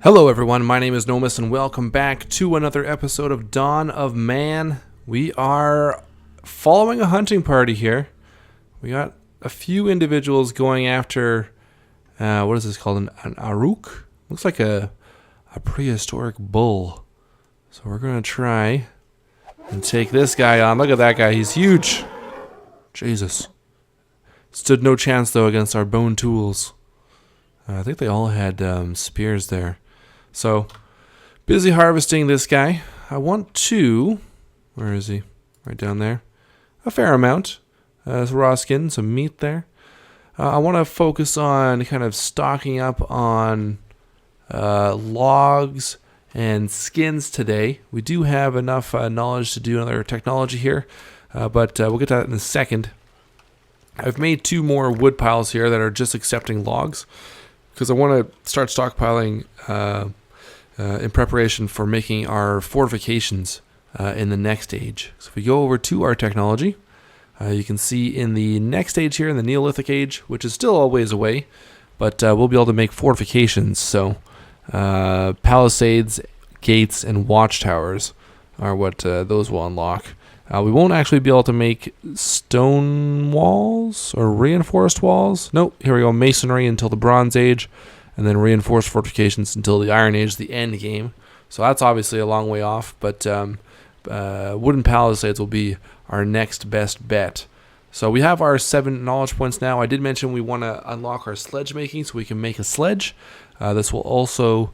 Hello everyone, my name is Nomus and welcome back to another episode of Dawn of Man. We are following a hunting party here. We got a few individuals going after, what is this called, an Aruk? Looks like a prehistoric bull. So we're going to try and take this guy on. Look at that guy, he's huge. Jesus. Stood no chance though against our bone tools. I think they all had spears there. So, busy harvesting this guy. I want to... Where is he? Right down there. A fair amount. Some raw skin, some meat there. I want to focus on kind of stocking up on logs and skins today. We do have enough knowledge to do another technology here, but we'll get to that in a second. I've made 2 more wood piles here that are just accepting logs, because I want to start stockpiling in preparation for making our fortifications in the next age. So if we go over to our technology, you can see in the next age here, in the Neolithic age, which is still a ways away, but we'll be able to make fortifications. So palisades, gates, and watchtowers are what those will unlock. We won't actually be able to make stone walls or reinforced walls. Nope, here we go, masonry until the Bronze Age, and then reinforced fortifications until the Iron Age, the end game. So that's obviously a long way off, but wooden palisades will be our next best bet. So we have our 7 knowledge points now. I did mention we want to unlock our sledge making so we can make a sledge. This will also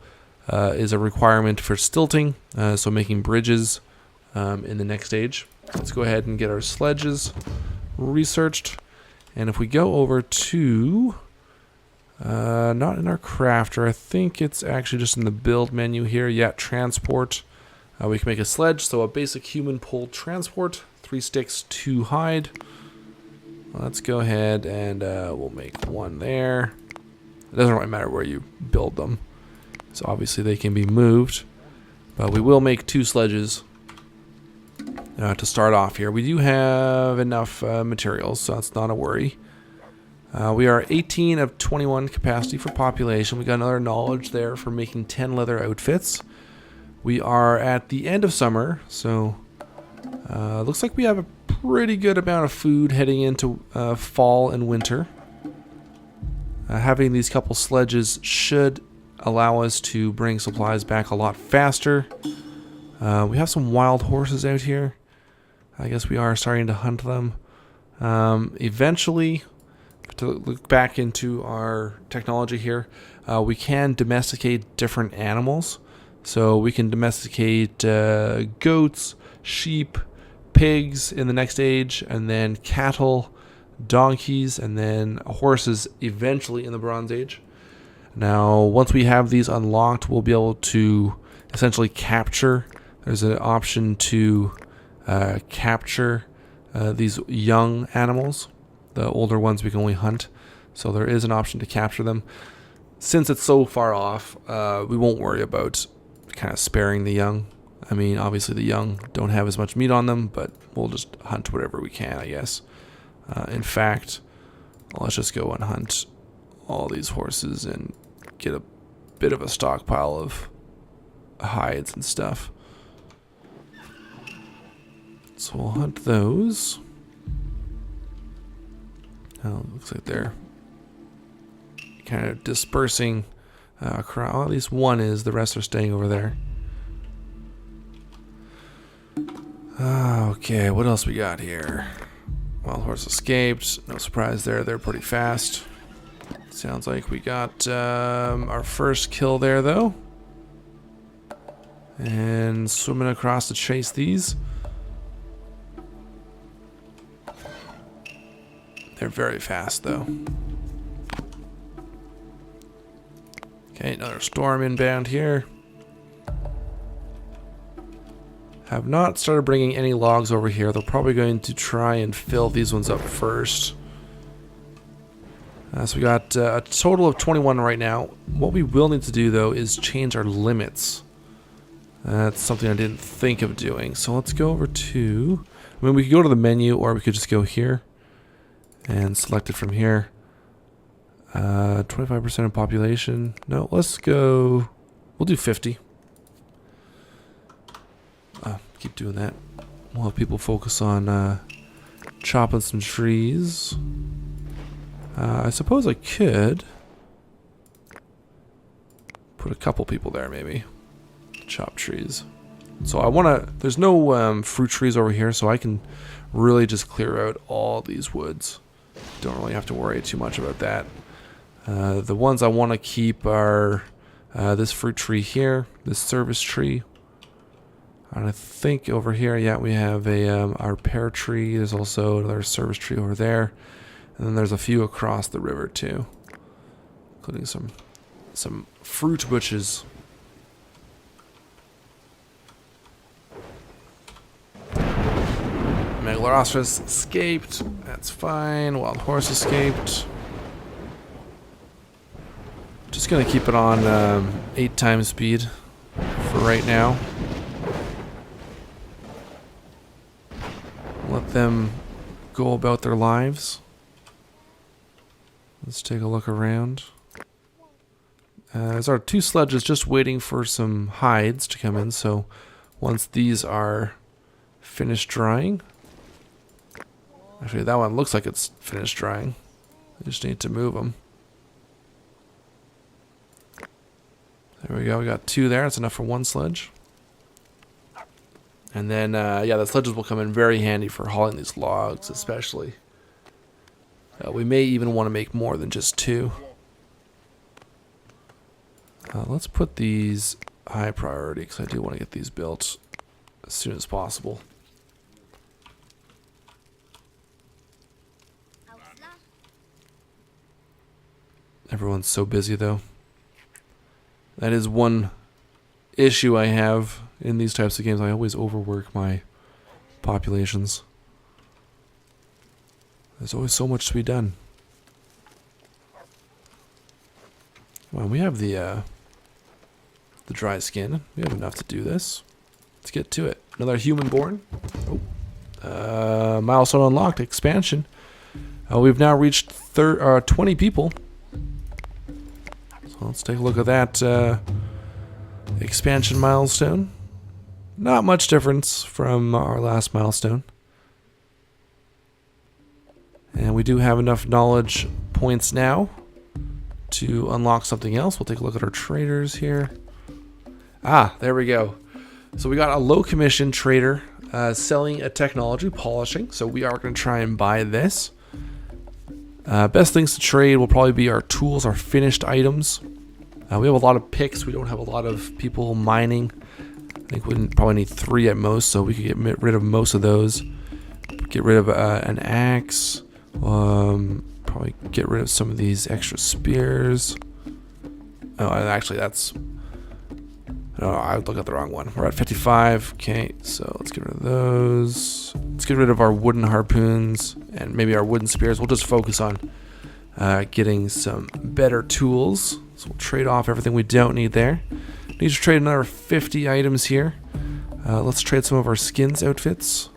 is a requirement for stilting, so making bridges in the next age. Let's go ahead and get our sledges researched. And if we go over to, not in our crafter, I think it's actually just in the build menu here. Yeah, transport. We can make a sledge, so a basic human pulled transport. 3 sticks, 2 hide. Let's go ahead and we'll make 1 there. It doesn't really matter where you build them. So obviously they can be moved. But we will make 2 sledges. To start off here. We do have enough materials, so that's not a worry. We are 18 of 21 capacity for population. We got another knowledge there for making 10 leather outfits. We are at the end of summer, so looks like we have a pretty good amount of food heading into fall and winter. Having these couple sledges should allow us to bring supplies back a lot faster. We have some wild horses out here. I guess we are starting to hunt them. Eventually, to look back into our technology here, we can domesticate different animals. So we can domesticate goats, sheep, pigs in the next age, and then cattle, donkeys, and then horses eventually in the Bronze Age. Now, once we have these unlocked, we'll be able to essentially capture. There's an option to capture these young animals. The older ones we can only hunt. So there is an option to capture them. Since it's so far off, we won't worry about kind of sparing the young. I mean, obviously the young don't have as much meat on them, but we'll just hunt whatever we can, I guess. In fact, let's just go and hunt all these horses and get a bit of a stockpile of hides and stuff. So we'll hunt those. Oh, looks like they're kind of dispersing across. Well, at least one is. The rest are staying over there. Okay, what else we got here? Wild horse escaped. No surprise there. They're pretty fast. Sounds like we got our first kill there, though. And swimming across to chase these. They're very fast, though. Okay, another storm inbound here. Have not started bringing any logs over here. They're probably going to try and fill these ones up first. So we got a total of 21 right now. What we will need to do, though, is change our limits. That's something I didn't think of doing. So let's go over to... I mean, we could go to the menu, or we could just go here and select it from here. 25% of population. No, let's go... We'll do 50. Keep doing that. We'll have people focus on chopping some trees. I suppose I could put a couple people there, maybe. Chop trees. So I want to... There's no fruit trees over here, so I can really just clear out all these woods. Don't really have to worry too much about that. The ones I want to keep are this fruit tree here, this service tree. And I think over here, yeah, we have our pear tree. There's also another service tree over there. And then there's a few across the river too, including some fruit bushes. Megalorosaurus escaped. That's fine. Wild horse escaped. Just gonna keep it on 8 times speed for right now. Let them go about their lives. Let's take a look around. There's our 2 sledges just waiting for some hides to come in, so once these are finished drying... Actually, that one looks like it's finished drying. I just need to move them. There we go, we got 2 there. That's enough for 1 sledge. And then, yeah, the sledges will come in very handy for hauling these logs, especially. We may even want to make more than just 2. Let's put these high priority, because I do want to get these built as soon as possible. Everyone's so busy, though. That is one issue I have in these types of games. I always overwork my populations. There's always so much to be done. Well, we have the dry skin. We have enough to do this. Let's get to it. Another human born. Oh. Milestone unlocked. Expansion. We've now reached 20 people. So let's take a look at that expansion milestone. Not much difference from our last milestone. And we do have enough knowledge points now to unlock something else. We'll take a look at our traders here. Ah, there we go. So we got a low commission trader selling a technology, polishing. So we are going to try and buy this. Best things to trade will probably be our tools, our finished items. We have a lot of picks. We don't have a lot of people mining. I think we probably need 3 at most, so we could get rid of most of those. Get rid of an axe. Probably get rid of some of these extra spears. Oh, actually, that's... No, I looked at the wrong one. We're at 55. Okay, so let's get rid of those. Let's get rid of our wooden harpoons and maybe our wooden spears. We'll just focus on getting some better tools. So we'll trade off everything we don't need there. Need to trade another 50 items here. Let's trade some of our skins outfits.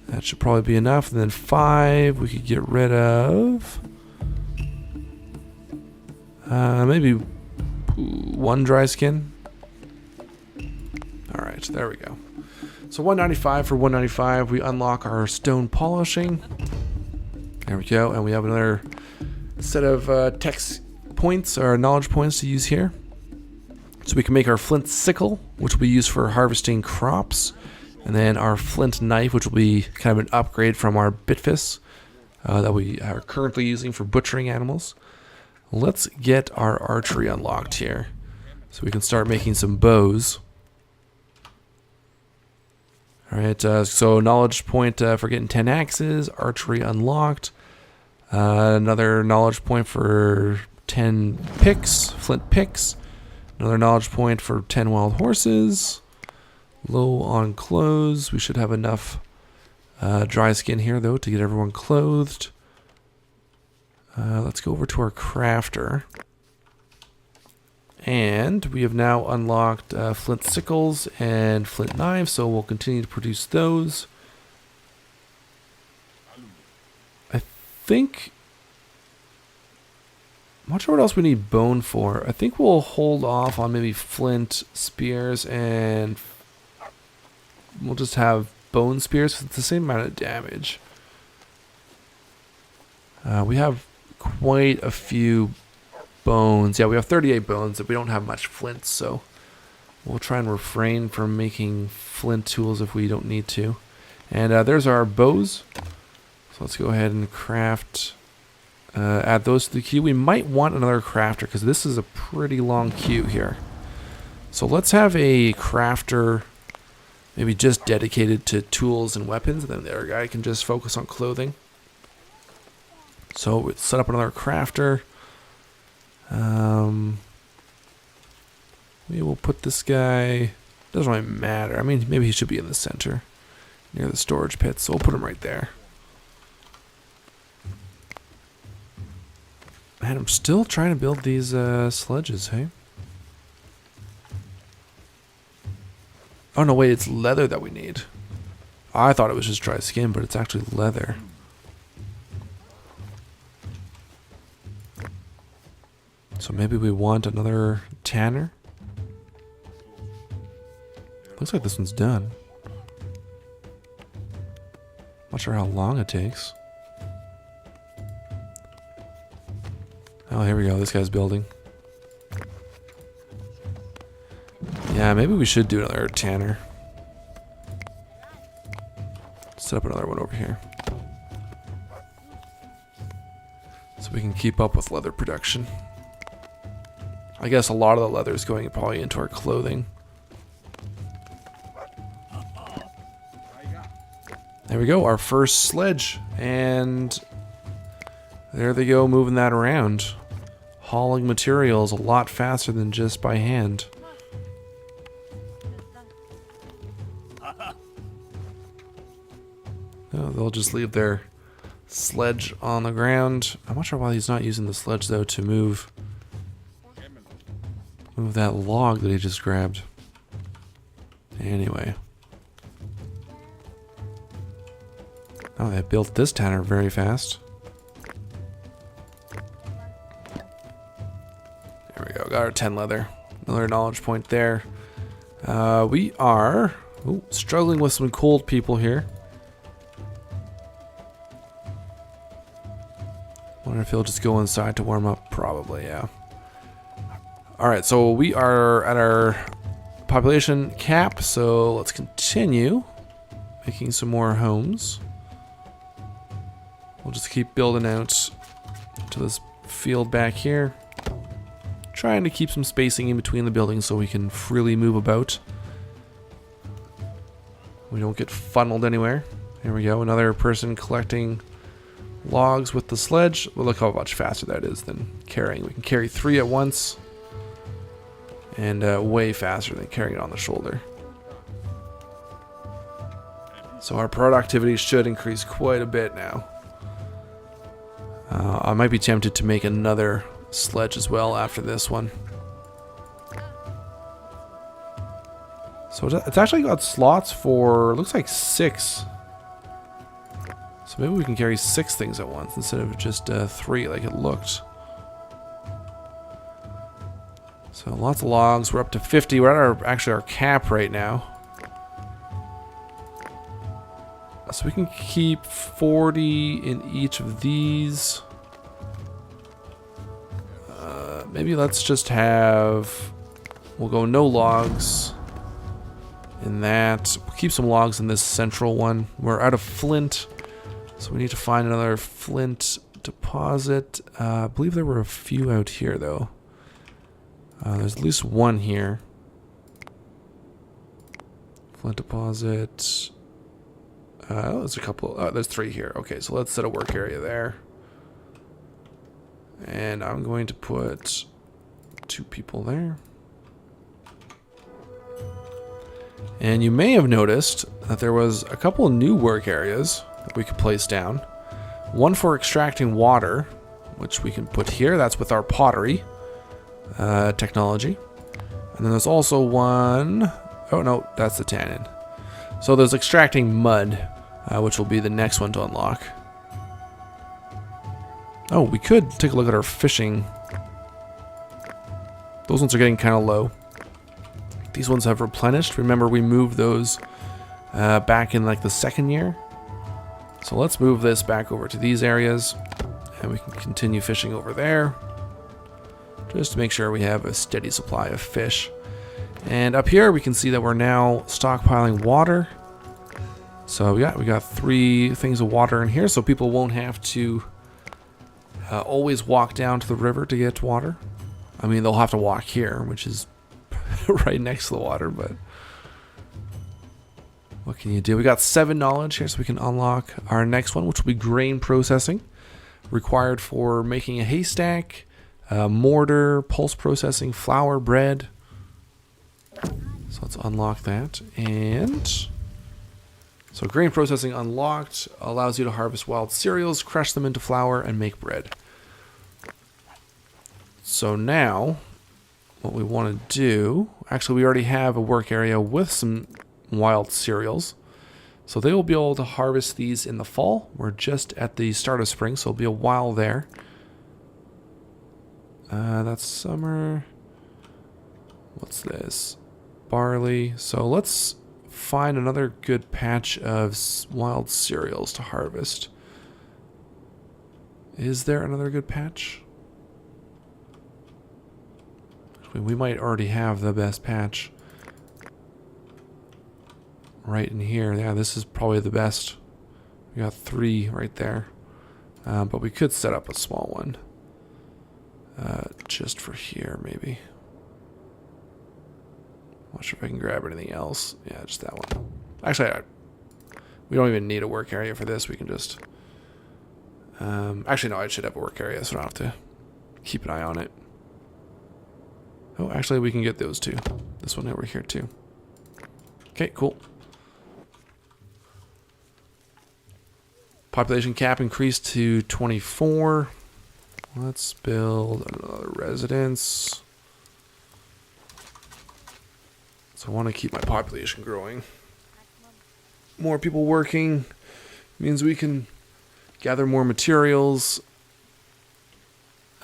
That should probably be enough. And then 5 we could get rid of. Maybe 1 dry skin. Alright, there we go. So 195 for 195. We unlock our stone polishing. There we go. And we have another set of text points or knowledge points to use here. So we can make our flint sickle, which we use for harvesting crops. And then our flint knife, which will be kind of an upgrade from our bitfists that we are currently using for butchering animals. Let's get our archery unlocked here so we can start making some bows. Alright, so knowledge point for getting 10 axes, archery unlocked. Another knowledge point for 10 picks, flint picks. Another knowledge point for 10 wild horses. Low on clothes. We should have enough dry skin here, though, to get everyone clothed. Let's go over to our crafter. And we have now unlocked flint sickles and flint knives, so we'll continue to produce those. I think I'm not sure what else we need bone for. I think we'll hold off on maybe flint spears, and we'll just have bone spears with the same amount of damage. We have quite a few bones. Yeah, we have 38 bones, but we don't have much flint, so we'll try and refrain from making flint tools if we don't need to. And there's our bows. So let's go ahead and craft, add those to the queue. We might want another crafter because this is a pretty long queue here. So let's have a crafter maybe just dedicated to tools and weapons, and then the other guy can just focus on clothing. So let's set up another crafter. We will put this guy, doesn't really matter. I mean, maybe he should be in the center near the storage pit, so we'll put him right there. Man, I'm still trying to build these sledges, hey? Oh no, wait, it's leather that we need. I thought it was just dry skin, but it's actually leather. So maybe we want another tanner? Looks like this one's done. Not sure how long it takes. Oh, here we go. This guy's building. Yeah, maybe we should do another tanner. Set up another one over here. So we can keep up with leather production. I guess a lot of the leather is going probably into our clothing. There we go, our first sledge. And there they go, moving that around. Hauling materials a lot faster than just by hand. Oh, they'll just leave their sledge on the ground. I'm not sure why he's not using the sledge though to move that log that he just grabbed. Anyway. Oh, they built this tanner very fast. There we go, got our 10 leather. Another knowledge point there. We are struggling with some cold people here. Wonder if he'll just go inside to warm up. Probably, yeah. Alright, so we are at our population cap, so let's continue making some more homes. We'll just keep building out to this field back here. Trying to keep some spacing in between the buildings so we can freely move about. We don't get funneled anywhere. Here we go, another person collecting logs with the sledge. Well, look how much faster that is than carrying. We can carry 3 at once. And way faster than carrying it on the shoulder. So our productivity should increase quite a bit now. I might be tempted to make another sledge as well after this one. So it's actually got slots for, looks like 6. So maybe we can carry 6 things at once instead of just 3 like it looked. So lots of logs. We're up to 50. We're at our cap right now. So we can keep 40 in each of these. Maybe let's just have, we'll go no logs in that. We'll keep some logs in this central one. We're out of flint, so we need to find another flint deposit. I believe there were a few out here though. There's at least one here. Flint deposit. There's a couple. There's 3 here. Okay, so let's set a work area there. And I'm going to put 2 people there. And you may have noticed that there was a couple of new work areas that we could place down. One for extracting water, which we can put here. That's with our pottery technology. And then there's also one, oh no, that's the tannin. So there's extracting mud, which will be the next one to unlock. Oh, we could take a look at our fishing Those ones are getting kind of low. These ones have replenished. Remember, we moved those back in like the second year. So let's move this back over to these areas, and we can continue fishing over there, just to make sure we have a steady supply of fish. And up here we can see that we're now stockpiling water. So we got 3 things of water in here, so people won't have to always walk down to the river to get water. I mean, they'll have to walk here, which is right next to the water, but what can you do? We got 7 knowledge here, so we can unlock our next one, which will be grain processing, required for making a haystack, mortar, pulse processing, flour, bread. So let's unlock that. And so grain processing unlocked allows you to harvest wild cereals, crush them into flour, and make bread. So now what we want to do, actually we already have a work area with some wild cereals. So they will be able to harvest these in the fall. We're just at the start of spring, so it'll be a while there. That's summer. What's this? Barley. So let's find another good patch of wild cereals to harvest. Is there another good patch? We might already have the best patch right in here. Yeah, this is probably the best. We got 3 right there. But we could set up a small one. Just for here, maybe. Not sure if I can grab anything else. Yeah, just that one. Actually, we don't even need a work area for this. We can just... actually, no, I should have a work area, so I don't have to keep an eye on it. Oh, actually, we can get those 2. This one over here, too. Okay, cool. Population cap increased to 24. Let's build another residence. So I want to keep my population growing. More people working means we can gather more materials.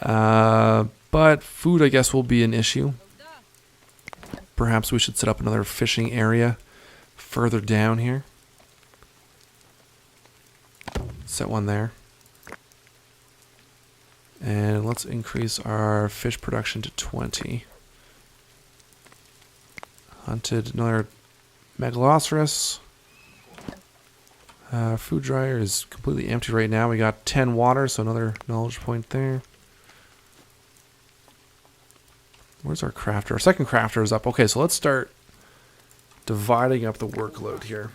But food, I guess, will be an issue. Perhaps we should set up another fishing area further down here. Set one there. And let's increase our fish production to 20. Hunted another Megalosaurus. Food dryer is completely empty right now. We got 10 water, so another knowledge point there. Where's our crafter? Our second crafter is up. Okay, so let's start dividing up the workload here.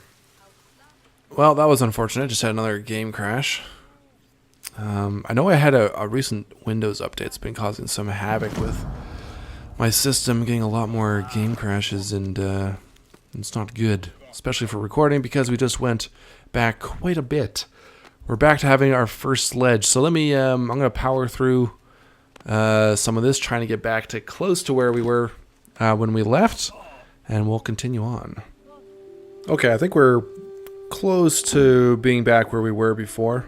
Well, that was unfortunate. Just had another game crash. I know I had a recent Windows update that's been causing some havoc with my system, getting a lot more game crashes, and it's not good, especially for recording, because we just went back quite a bit. We're back to having our first sledge. So let me, I'm going to power through some of this, trying to get back to close to where we were when we left, and we'll continue on. Okay, I think we're close to being back where we were before.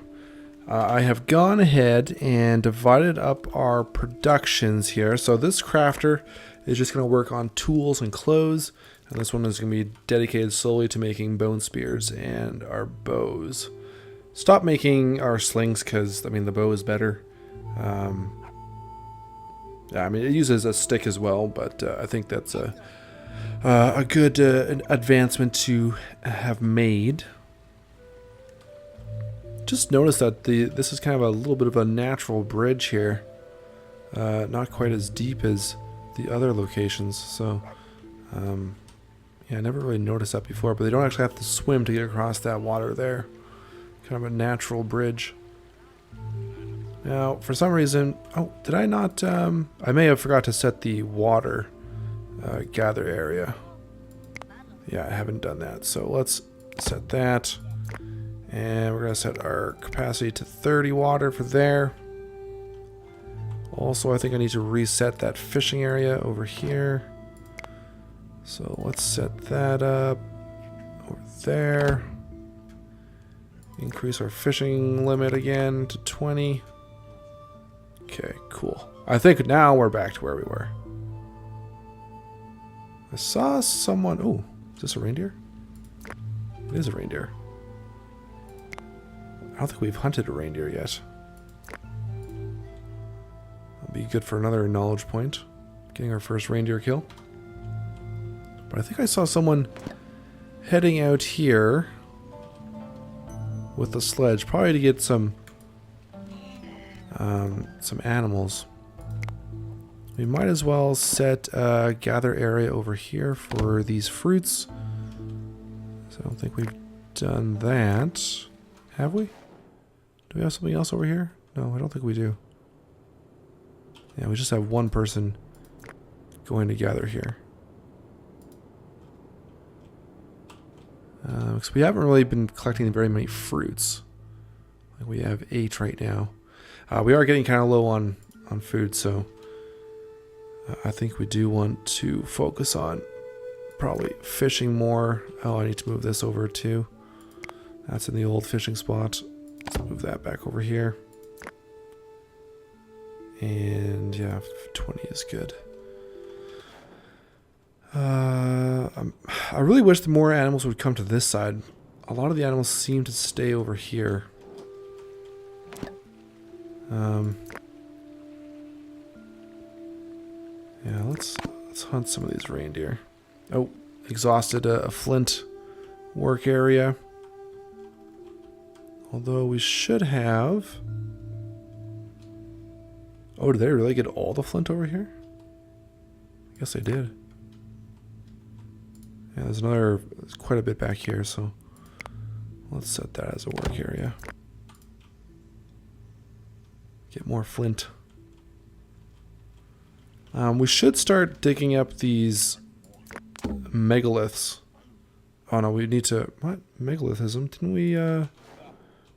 I have gone ahead and divided up our productions here. So this crafter is just going to work on tools and clothes, and this one is going to be dedicated solely to making bone spears and our bows. Stop making our slings because, I mean, the bow is better. Yeah, I mean, it uses a stick as well, but I think that's a good advancement to have made. Just notice that this is kind of a little bit of a natural bridge here. Not quite as deep as the other locations, so yeah, I never really noticed that before, but they don't actually have to swim to get across that water there. Kind of a natural bridge. Now, for some reason, oh, did I not, I may have forgot to set the water gather area. Yeah, I haven't done that, so let's set that. And we're going to set our capacity to 30 water for there. Also, I think I need to reset that fishing area over here. So let's set that up over there. Increase our fishing limit again to 20. Okay, cool. I think now we're back to where we were. I saw someone... Oh, is this a reindeer? It is a reindeer. I don't think we've hunted a reindeer yet. That'll be good for another knowledge point. Getting our first reindeer kill. But I think I saw someone heading out here with the sledge, probably to get some animals. We might as well set a gather area over here for these fruits. So I don't think we've done that. Have we? Do we have something else over here? No, I don't think we do. Yeah, we just have one person going to gather here. Because we haven't really been collecting very many fruits. Like we have 8 right now. We are getting kind of low on food, so I think we do want to focus on probably fishing more. Oh, I need to move this over too. That's in the old fishing spot. Let's move that back over here. And yeah, 20 is good. I really wish the more animals would come to this side. A lot of the animals seem to stay over here. Yeah, let's hunt some of these reindeer. Oh, exhausted a flint work area. Although we should have... Oh, did they really get all the flint over here? I guess they did. Yeah, there's quite a bit back here, so let's set that as a work area. Get more flint. We should start digging up these megaliths. Oh no, we need to... What? Megalithism? Didn't we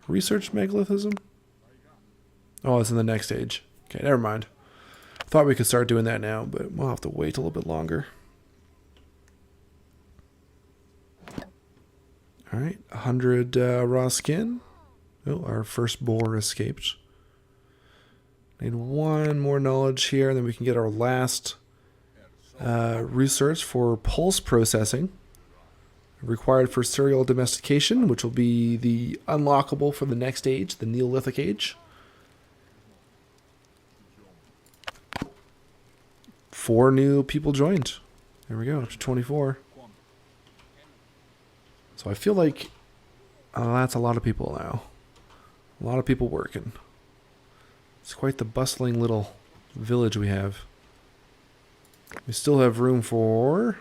research megalithism? Oh, it's in the next stage. Okay, never mind. Thought we could start doing that now, but we'll have to wait a little bit longer. Alright, 100 raw skin. Oh, our first boar escaped. Need one more knowledge here, and then we can get our last research for pulse processing. Required for serial domestication, which will be the unlockable for the next age, the Neolithic age. 4 new people joined. There we go, up to 24. So I feel like that's a lot of people now. A lot of people working. It's quite the bustling little village we have. We still have room for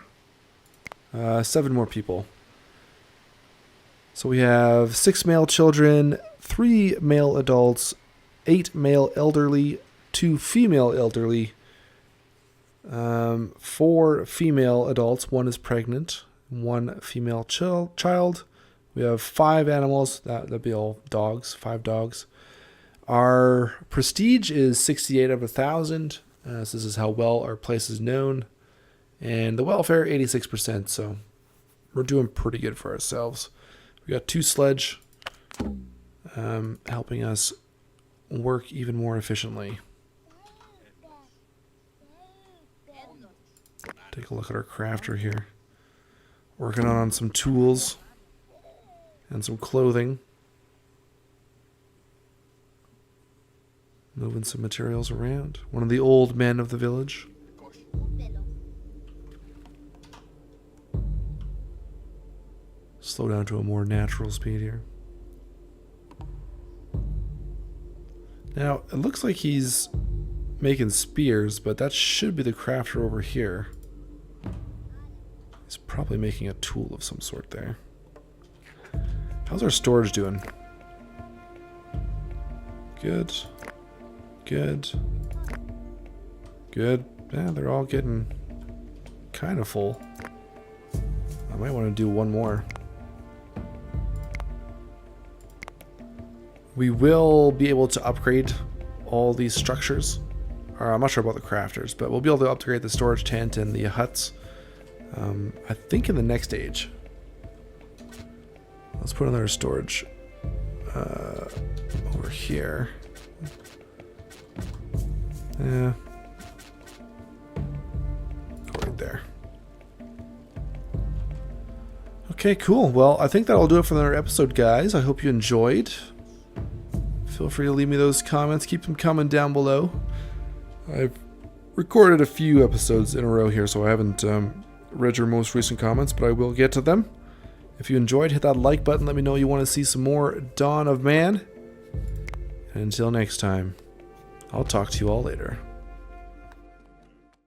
7 more people. So we have 6 male children, 3 male adults, 8 male elderly, 2 female elderly, 4 female adults, 1 is pregnant, 1 female child. We have 5 animals, that'd be all dogs, 5 dogs. Our prestige is 68 out of 1,000. So this is how well our place is known. And the welfare, 86%. So we're doing pretty good for ourselves. We got 2 sledge helping us work even more efficiently. Take a look at our crafter here. Working on some tools and some clothing. Moving some materials around. One of the old men of the village. Slow down to a more natural speed here. Now, it looks like he's making spears, but that should be the crafter over here. He's probably making a tool of some sort there. How's our storage doing? Good. Good. Good. Yeah, they're all getting kind of full. I might want to do one more. We will be able to upgrade all these structures. Or I'm not sure about the crafters, but we'll be able to upgrade the storage tent and the huts. I think in the next stage. Let's put another storage over here. Yeah. Go right there. Okay, cool. Well, I think that'll do it for another episode, guys. I hope you enjoyed. Feel free to leave me those comments. Keep them coming down below. I've recorded a few episodes in a row here, so I haven't read your most recent comments, but I will get to them. If you enjoyed, hit that like button. Let me know you want to see some more Dawn of Man. And until next time, I'll talk to you all later.